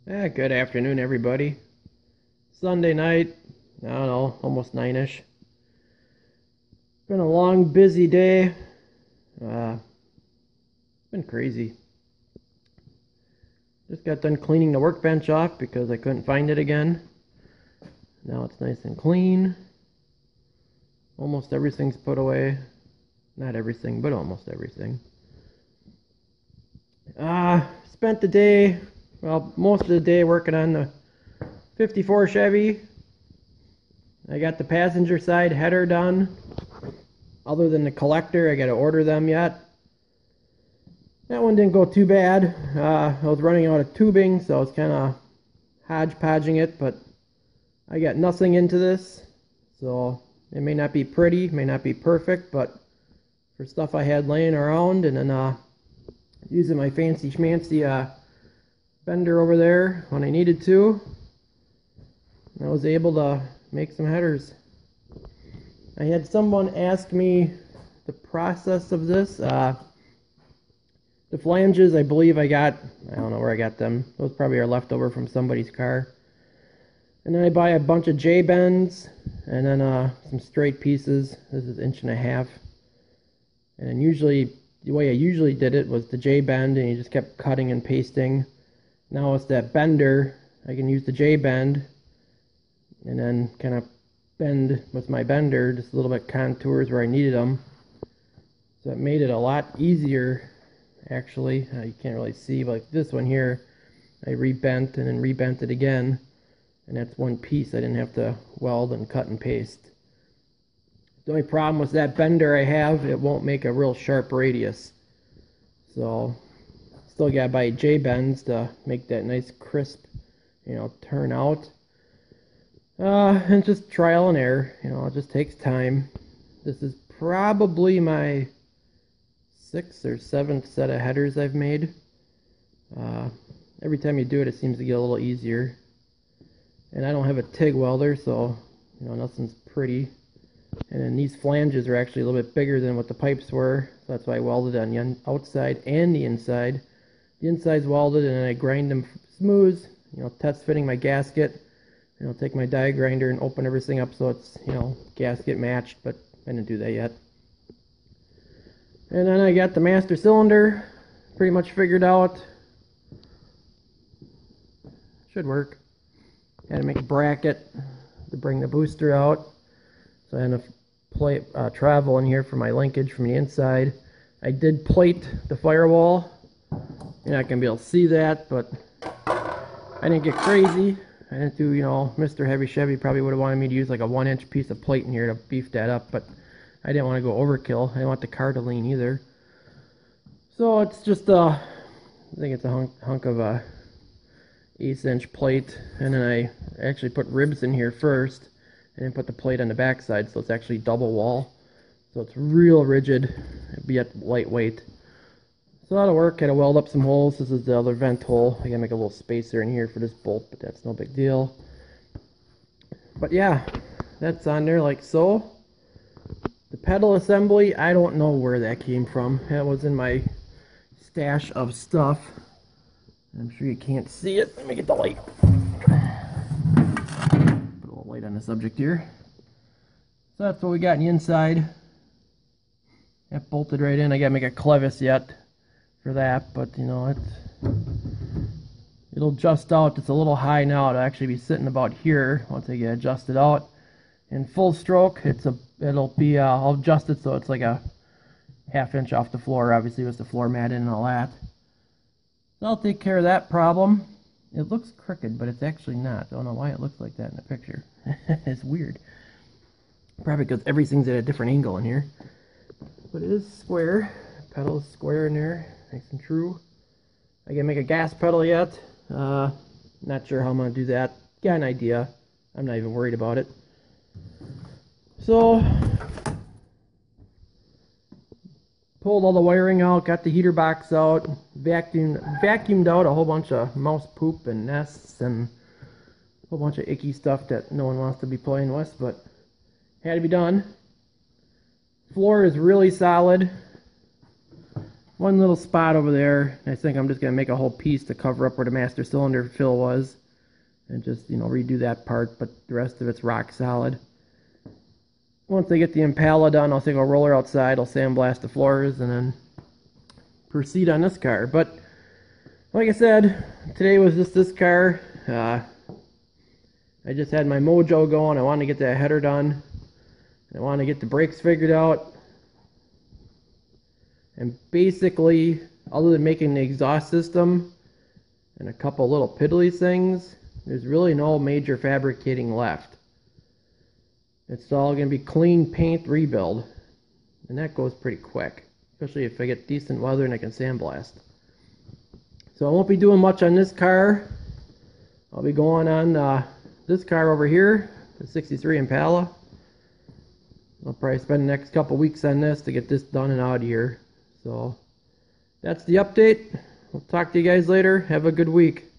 Good afternoon, everybody. Sunday night, I don't know, almost 9-ish. Been a long, busy day. Uh, been crazy. Just got done cleaning the workbench off because I couldn't find it again. Now it's nice and clean. Almost everything's put away. Not everything, but almost everything. Spent the day, well, most of the day working on the 54 Chevy. I got the passenger side header done. Other than the collector, I got to order them yet. That one didn't go too bad. I was running out of tubing, so I was kind of hodgepodging it, but I got nothing into this, so it may not be pretty, may not be perfect, but for stuff I had laying around, and then using my fancy schmancy bender over there when I needed to, I was able to make some headers. I had someone ask me the process of this. The flanges, I believe I don't know where I got them. Those probably are left over from somebody's car. And then I buy a bunch of J-bends, and then some straight pieces. This is 1.5 inches. And then usually, the way I usually did it was the J-bend, and you just kept cutting and pasting. Now it's that bender. I can use the J-bend, and then kind of bend with my bender, just a little bit contours where I needed them. So it made it a lot easier, actually. You can't really see, but like this one here, I rebent and then rebent it again, and that's one piece. I didn't have to weld and cut and paste. The only problem with that bender I have, it won't make a real sharp radius. So still gotta buy J-bends to make that nice crisp, turn out. And just trial and error, it just takes time. This is probably my 6th or 7th set of headers I've made. Every time you do it, it seems to get a little easier. And I don't have a TIG welder, so, nothing's pretty. And then these flanges are actually a little bit bigger than what the pipes were, so that's why I welded on the outside and the inside. The inside's welded, and then I grind them smooth, test fitting my gasket. I'll take my die grinder and open everything up so it's, gasket matched, but I didn't do that yet. And then I got the master cylinder pretty much figured out. Should work. Had to make a bracket to bring the booster out. So I had enough plate travel in here for my linkage from the inside. I did plate the firewall. You're not going to be able to see that, but I didn't get crazy. I didn't do, Mr. Heavy Chevy probably would have wanted me to use like a 1-inch piece of plate in here to beef that up, but I didn't want to go overkill. I didn't want the car to lean either. So it's just I think it's a hunk of a 1/8-inch plate, and then I actually put ribs in here first, and then put the plate on the back side, so it's actually double wall. So it's real rigid, yet lightweight. So that'll work. Gotta weld up some holes. This is the other vent hole. I gotta make a little spacer in here for this bolt, but that's no big deal. But yeah, that's on there like so. The pedal assembly, I don't know where that came from. That was in my stash of stuff. I'm sure you can't see it. Let me get the light. Put a little light on the subject here. So that's what we got on the inside. That bolted right in. I gotta make a clevis yet for that, but it'll adjust out. It's a little high now. It'll actually be sitting about here once I get adjusted out. In full stroke, it'll be I'll adjust it so it's like a 1/2 inch off the floor, obviously with the floor mat in and all that. So I'll take care of that problem. It looks crooked, but it's actually not. I don't know why it looks like that in the picture. It's weird. Probably because everything's at a different angle in here. But it is square. Pedal is square in there. Nice and true. I gotta make a gas pedal yet. Not sure how I'm gonna do that. Got an idea. I'm not even worried about it. So, pulled all the wiring out, got the heater box out, vacuumed out a whole bunch of mouse poop and nests and a whole bunch of icky stuff that no one wants to be playing with, but had to be done. Floor is really solid. one little spot over there. I think I'm just going to make a whole piece to cover up where the master cylinder fill was. And just, redo that part, but the rest of it's rock solid. Once I get the Impala done, I'll take a roller outside, I'll sandblast the floors, and then proceed on this car. But like I said, today was just this car. I just had my mojo going. I wanted to get that header done. I wanted to get the brakes figured out. And basically, other than making the exhaust system and a couple little piddly things, there's really no major fabricating left. It's all going to be clean paint rebuild. And that goes pretty quick, especially if I get decent weather and I can sandblast. So I won't be doing much on this car. I'll be going on this car over here, the 63 Impala. I'll probably spend the next couple weeks on this to get this done and out of here. So that's the update. We'll talk to you guys later. Have a good week.